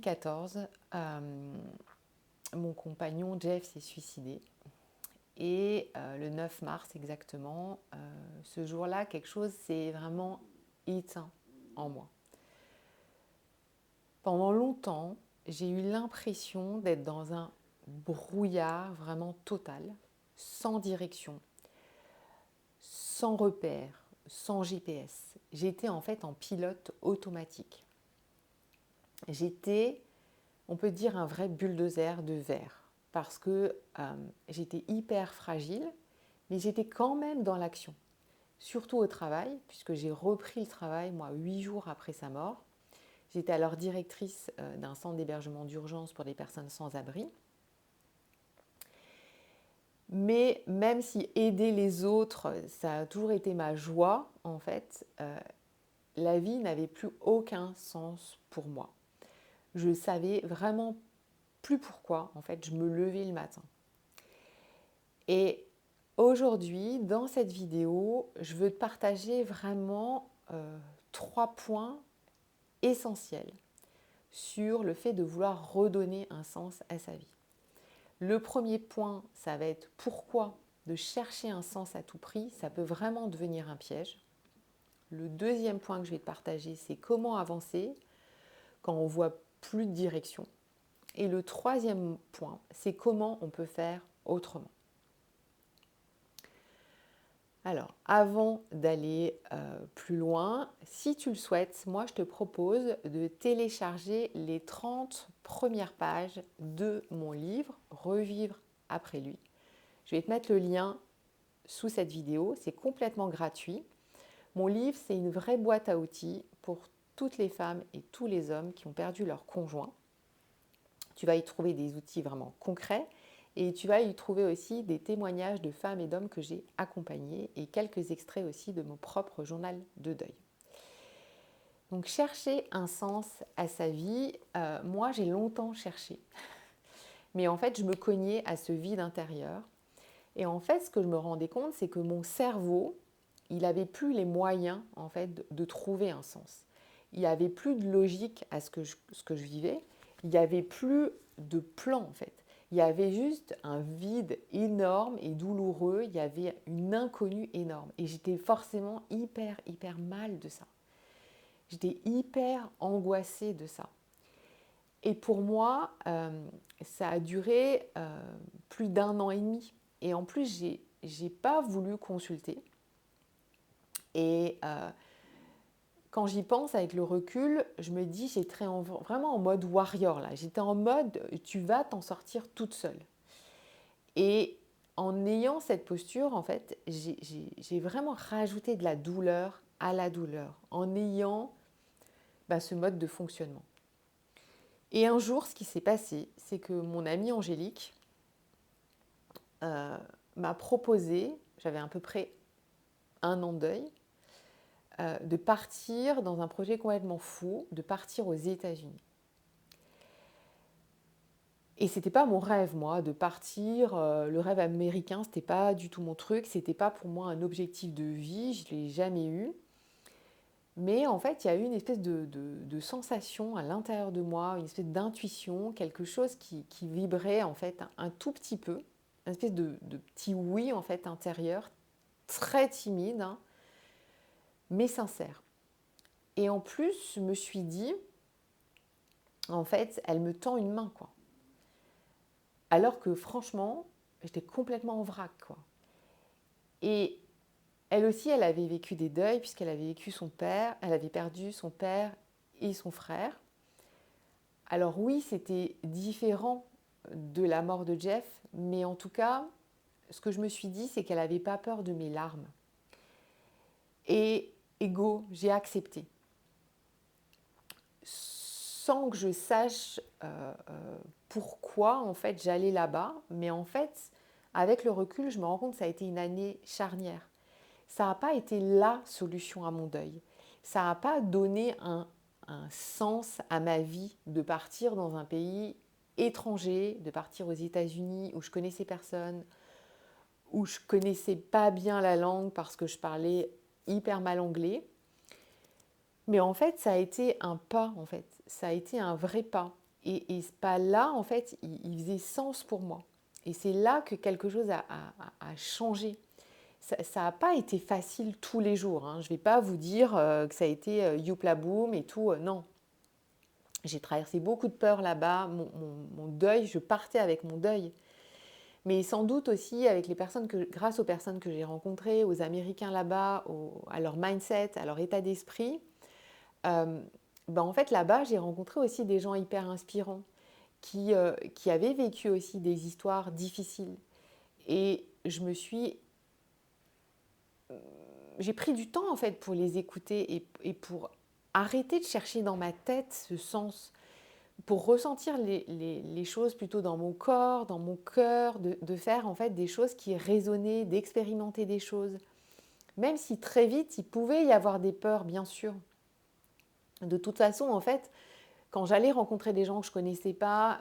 2014, mon compagnon Jeff s'est suicidé. Et le 9 mars exactement, ce jour-là, quelque chose s'est vraiment éteint en moi. Pendant longtemps, j'ai eu l'impression d'être dans un brouillard vraiment total, sans direction, sans repère, sans GPS. J'étais en fait en pilote automatique. J'étais, on peut dire, un vrai bulldozer de verre parce que j'étais hyper fragile, mais j'étais quand même dans l'action, surtout au travail, puisque j'ai repris le travail, moi, 8 jours après sa mort. J'étais alors directrice d'un centre d'hébergement d'urgence pour les personnes sans abri. Mais même si aider les autres, ça a toujours été ma joie, en fait, la vie n'avait plus aucun sens pour moi. Je savais vraiment plus pourquoi, en fait, je me levais le matin. Et aujourd'hui, dans cette vidéo, je veux te partager vraiment 3 points essentiels sur le fait de vouloir redonner un sens à sa vie. Le premier point, ça va être pourquoi de chercher un sens à tout prix, ça peut vraiment devenir un piège. Le deuxième point que je vais te partager, c'est comment avancer quand on voit plus de direction. Et le troisième point, c'est comment on peut faire autrement. Alors, avant d'aller plus loin, si tu le souhaites, moi je te propose de télécharger les 30 premières pages de mon livre « Revivre après lui ». Je vais te mettre le lien sous cette vidéo, c'est complètement gratuit. Mon livre, c'est une vraie boîte à outils pour toutes les femmes et tous les hommes qui ont perdu leur conjoint. Tu vas y trouver des outils vraiment concrets. Et tu vas y trouver aussi des témoignages de femmes et d'hommes que j'ai accompagnés et quelques extraits aussi de mon propre journal de deuil. Donc chercher un sens à sa vie, moi j'ai longtemps cherché. Mais en fait je me cognais à ce vide intérieur. Et en fait ce que je me rendais compte, c'est que mon cerveau, il n'avait plus les moyens en fait de trouver un sens. Il n'y avait plus de logique à ce que je vivais. Il n'y avait plus de plan en fait. Il y avait juste un vide énorme et douloureux, il y avait une inconnue énorme. Et j'étais forcément hyper mal de ça. J'étais hyper angoissée de ça. Et pour moi, ça a duré plus d'1 an et demi. Et en plus, j'ai pas voulu consulter. Et quand j'y pense avec le recul, je me dis j'étais vraiment en mode warrior là. J'étais en mode tu vas t'en sortir toute seule. Et en ayant cette posture, en fait, j'ai vraiment rajouté de la douleur à la douleur en ayant ce mode de fonctionnement. Et un jour, ce qui s'est passé, c'est que mon amie Angélique m'a proposé, j'avais à peu près 1 an de deuil, de partir dans un projet complètement fou, de partir aux États-Unis. Et c'était pas mon rêve, moi, de partir. Le rêve américain, c'était pas du tout mon truc. C'était pas pour moi un objectif de vie. Je l'ai jamais eu. Mais en fait, il y a eu une espèce de sensation à l'intérieur de moi, une espèce d'intuition, quelque chose qui vibrait en fait un tout petit peu, une espèce de petit oui en fait intérieur, très timide, hein, mais sincère. Et en plus, je me suis dit, en fait, elle me tend une main, quoi. Alors que franchement, j'étais complètement en vrac, quoi. Et elle aussi, elle avait vécu des deuils puisqu'elle avait vécu son père, elle avait perdu son père et son frère. Alors oui, c'était différent de la mort de Jeff, mais en tout cas, ce que je me suis dit, c'est qu'elle n'avait pas peur de mes larmes. Et j'ai accepté. Sans que je sache pourquoi en fait j'allais là-bas, mais en fait, avec le recul, je me rends compte que ça a été une année charnière. Ça n'a pas été la solution à mon deuil. Ça n'a pas donné un sens à ma vie de partir dans un pays étranger, de partir aux États-Unis où je connaissais personne, où je connaissais pas bien la langue parce que je parlais hyper mal anglais. Mais en fait, ça a été un pas, en fait. Ça a été un vrai pas. Et ce pas-là, en fait, il faisait sens pour moi. Et c'est là que quelque chose a changé. Ça n'a pas été facile tous les jours, hein. Je ne vais pas vous dire que ça a été youpla boum et tout. Non, j'ai traversé beaucoup de peurs là-bas. Mon deuil, je partais avec mon deuil. Mais sans doute aussi avec grâce aux personnes que j'ai rencontrées, aux Américains là-bas, à leur mindset, à leur état d'esprit. euh, En fait, là-bas, j'ai rencontré aussi des gens hyper inspirants qui avaient vécu aussi des histoires difficiles. Et j'ai pris du temps en fait pour les écouter et pour arrêter de chercher dans ma tête ce sens, pour ressentir les choses plutôt dans mon corps, dans mon cœur, de faire en fait des choses qui résonnaient, d'expérimenter des choses. Même si très vite, il pouvait y avoir des peurs, bien sûr. De toute façon, en fait, quand j'allais rencontrer des gens que je ne connaissais pas,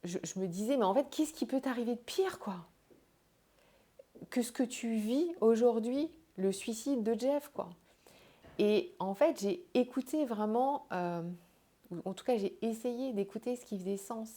je me disais, mais en fait, qu'est-ce qui peut t'arriver de pire, quoi, que ce que tu vis aujourd'hui, le suicide de Jeff, quoi. Et en fait, j'ai écouté vraiment, ou en tout cas, j'ai essayé d'écouter ce qui faisait sens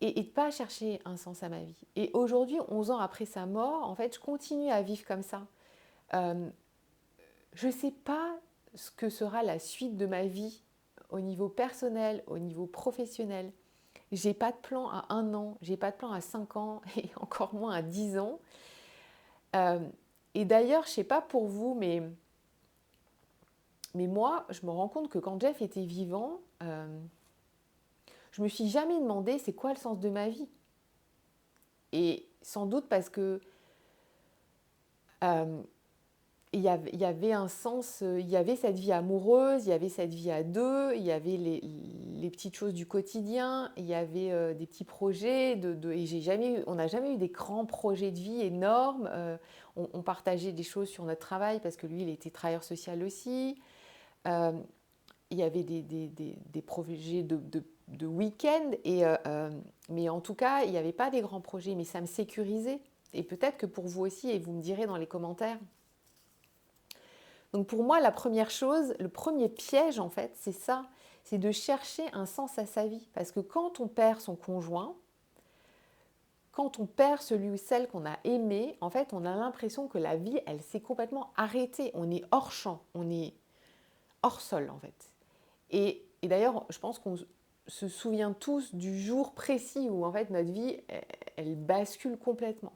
et de ne pas chercher un sens à ma vie. Et aujourd'hui, 11 ans après sa mort, en fait, je continue à vivre comme ça. Euh, je ne sais pas ce que sera la suite de ma vie au niveau personnel, au niveau professionnel. J'ai pas de plan à 1 an, j'ai pas de plan à 5 ans et encore moins à 10 ans. Euh, et d'ailleurs, je sais pas pour vous, mais moi, je me rends compte que quand Jeff était vivant, je me suis jamais demandé c'est quoi le sens de ma vie. Et sans doute parce que euh, il y avait un sens, il y avait cette vie amoureuse, il y avait cette vie à deux, il y avait les petites choses du quotidien, il y avait des petits projets, et on n'a jamais eu des grands projets de vie énormes. On partageait des choses sur notre travail parce que lui, il était travailleur social aussi. Euh, il y avait des projets de week-end, mais en tout cas, il n'y avait pas des grands projets, mais ça me sécurisait. Et peut-être que pour vous aussi, et vous me direz dans les commentaires. Donc pour moi, la première chose, le premier piège en fait, c'est ça, c'est de chercher un sens à sa vie. Parce que quand on perd son conjoint, quand on perd celui ou celle qu'on a aimé, en fait, on a l'impression que la vie, elle s'est complètement arrêtée. On est hors champ, on est hors sol en fait. Et d'ailleurs, je pense qu'on se souvient tous du jour précis où en fait notre vie, elle bascule complètement.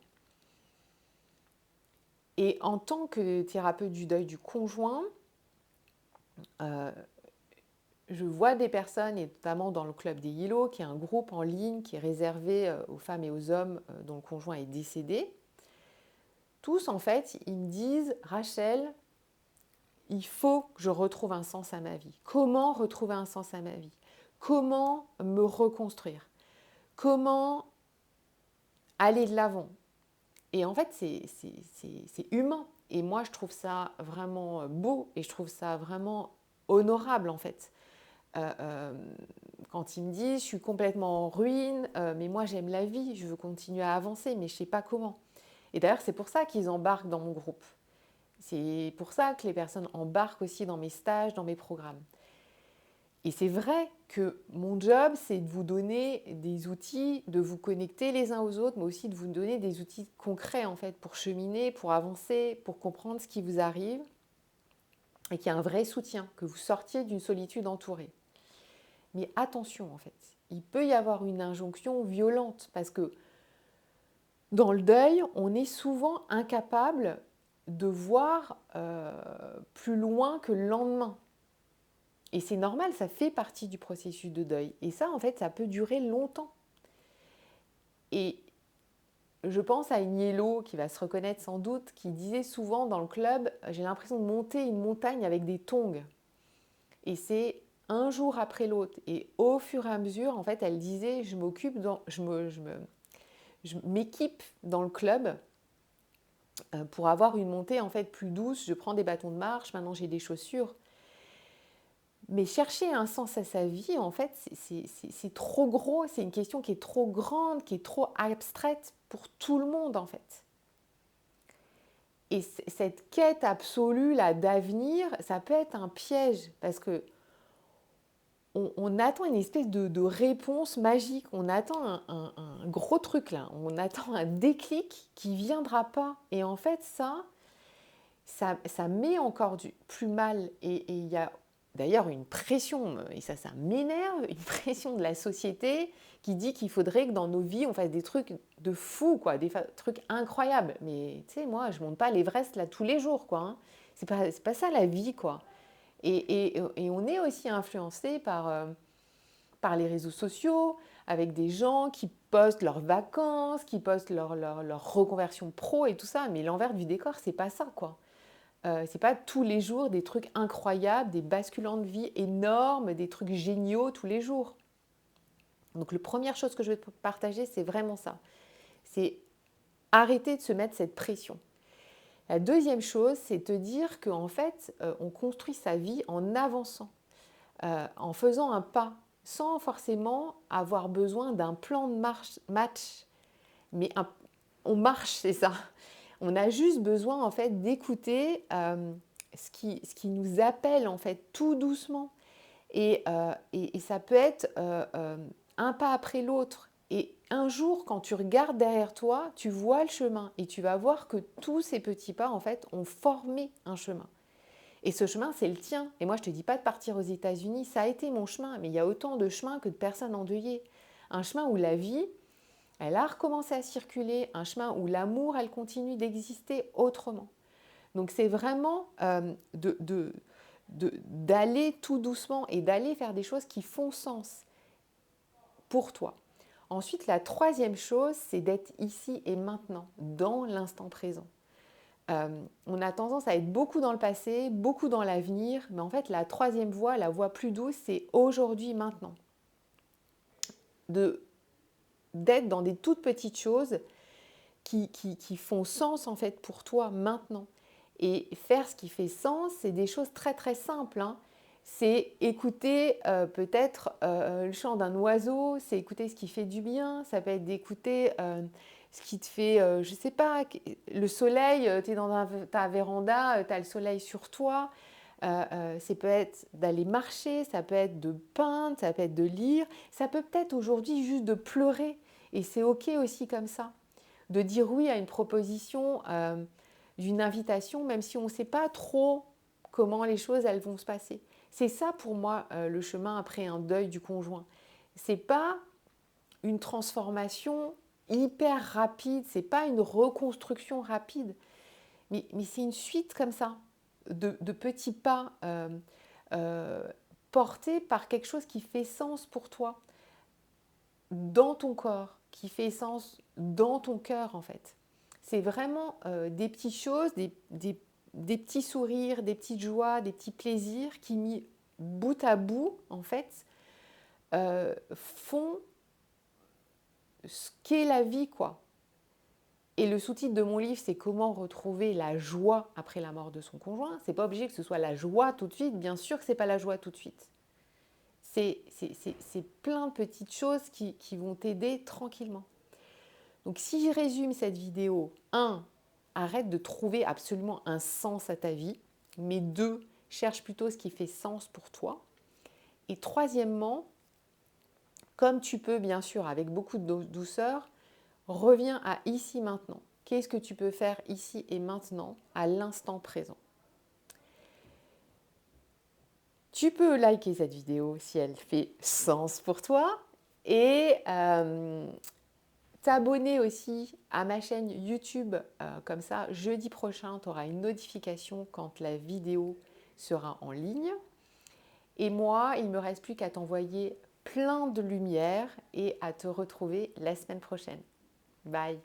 Et en tant que thérapeute du deuil du conjoint, euh, je vois des personnes, et notamment dans le Club des Willows, qui est un groupe en ligne qui est réservé aux femmes et aux hommes dont le conjoint est décédé. Tous, en fait, ils me disent, Rachel, il faut que je retrouve un sens à ma vie. Comment retrouver un sens à ma vie? Comment me reconstruire? Comment aller de l'avant? Et en fait, c'est humain. Et moi, je trouve ça vraiment beau et je trouve ça vraiment honorable, en fait. Euh, euh, Quand ils me disent, je suis complètement en ruine, mais moi, j'aime la vie, je veux continuer à avancer, mais je ne sais pas comment. Et d'ailleurs, c'est pour ça qu'ils embarquent dans mon groupe. C'est pour ça que les personnes embarquent aussi dans mes stages, dans mes programmes. Et c'est vrai que mon job, c'est de vous donner des outils, de vous connecter les uns aux autres, mais aussi de vous donner des outils concrets en fait pour cheminer, pour avancer, pour comprendre ce qui vous arrive et qu'il y a un vrai soutien, que vous sortiez d'une solitude entourée. Mais attention en fait, il peut y avoir une injonction violente parce que dans le deuil, on est souvent incapable de voir plus loin que le lendemain. Et c'est normal, ça fait partie du processus de deuil. Et ça, en fait, ça peut durer longtemps. Et je pense à une Yellow qui va se reconnaître sans doute, qui disait souvent dans le club, j'ai l'impression de monter une montagne avec des tongs. Et c'est un jour après l'autre. Et au fur et à mesure, en fait, elle disait, je m'équipe dans le club pour avoir une montée en fait plus douce. Je prends des bâtons de marche, maintenant j'ai des chaussures. Mais chercher un sens à sa vie, en fait, c'est trop gros, c'est une question qui est trop grande, qui est trop abstraite pour tout le monde, en fait. Et cette quête absolue là d'avenir, ça peut être un piège parce que on attend une espèce de réponse magique, on attend un gros truc là, on attend un déclic qui ne viendra pas. Et en fait, ça met encore plus mal. Et il y a d'ailleurs une pression, et ça m'énerve, une pression de la société qui dit qu'il faudrait que dans nos vies, on fasse des trucs de fou, quoi, des trucs incroyables. Mais tu sais, moi, je ne monte pas l'Everest là tous les jours, quoi. Hein. C'est pas ça la vie, quoi. Et on est aussi influencé par les réseaux sociaux, avec des gens qui postent leurs vacances, qui postent leur reconversion pro et tout ça. Mais l'envers du décor, c'est pas ça, quoi. C'est pas tous les jours des trucs incroyables, des basculants de vie énormes, des trucs géniaux tous les jours. Donc la première chose que je vais te partager, c'est vraiment ça. C'est arrêter de se mettre cette pression. La deuxième chose, c'est te dire qu'en fait, on construit sa vie en avançant, en faisant un pas, sans forcément avoir besoin d'un plan de match. Mais on marche, c'est ça. On a juste besoin en fait d'écouter ce qui nous appelle en fait tout doucement. Et ça peut être un pas après l'autre. Et un jour, quand tu regardes derrière toi, tu vois le chemin et tu vas voir que tous ces petits pas en fait ont formé un chemin. Et ce chemin, c'est le tien. Et moi, je ne te dis pas de partir aux États-Unis, ça a été mon chemin, mais il y a autant de chemins que de personnes endeuillées. Un chemin où la vie, elle a recommencé à circuler, un chemin où l'amour, elle continue d'exister autrement. Donc c'est vraiment d'aller tout doucement et d'aller faire des choses qui font sens pour toi. Ensuite, la troisième chose, c'est d'être ici et maintenant, dans l'instant présent. On a tendance à être beaucoup dans le passé, beaucoup dans l'avenir, mais en fait, la troisième voie, la voie plus douce, c'est aujourd'hui, maintenant. D'être dans des toutes petites choses qui font sens en fait pour toi maintenant. Et faire ce qui fait sens, c'est des choses très très simples. Hein. C'est écouter peut-être le chant d'un oiseau, c'est écouter ce qui fait du bien, ça peut être d'écouter ce qui te fait, je sais pas, le soleil, tu es dans ta véranda, tu as le soleil sur toi. Ça peut être d'aller marcher, ça peut être de peindre, ça peut être de lire, ça peut peut-être aujourd'hui juste de pleurer. Et c'est ok aussi comme ça. De dire oui à une proposition, d'une invitation, même si on ne sait pas trop comment les choses elles vont se passer. C'est ça pour moi le chemin après un deuil du conjoint. C'est pas une transformation hyper rapide, c'est pas une reconstruction rapide, mais c'est une suite comme ça de petits pas portés par quelque chose qui fait sens pour toi, dans ton corps, qui fait sens dans ton cœur en fait. C'est vraiment des petites choses, des petits sourires, des petites joies, des petits plaisirs qui mis bout à bout en fait font ce qu'est la vie quoi. Et le sous-titre de mon livre, c'est comment retrouver la joie après la mort de son conjoint. C'est pas obligé que ce soit la joie tout de suite, bien sûr que c'est pas la joie tout de suite. C'est plein de petites choses qui vont t'aider tranquillement. Donc si je résume cette vidéo, 1, arrête de trouver absolument un sens à ta vie, mais 2, cherche plutôt ce qui fait sens pour toi. Et troisièmement, comme tu peux bien sûr avec beaucoup de douceur, reviens à ici maintenant. Qu'est-ce que tu peux faire ici et maintenant, à l'instant présent? Tu peux liker cette vidéo si elle fait sens pour toi et t'abonner aussi à ma chaîne YouTube. Comme ça, jeudi prochain, tu auras une notification quand la vidéo sera en ligne. Et moi, il ne me reste plus qu'à t'envoyer plein de lumière et à te retrouver la semaine prochaine. Bye!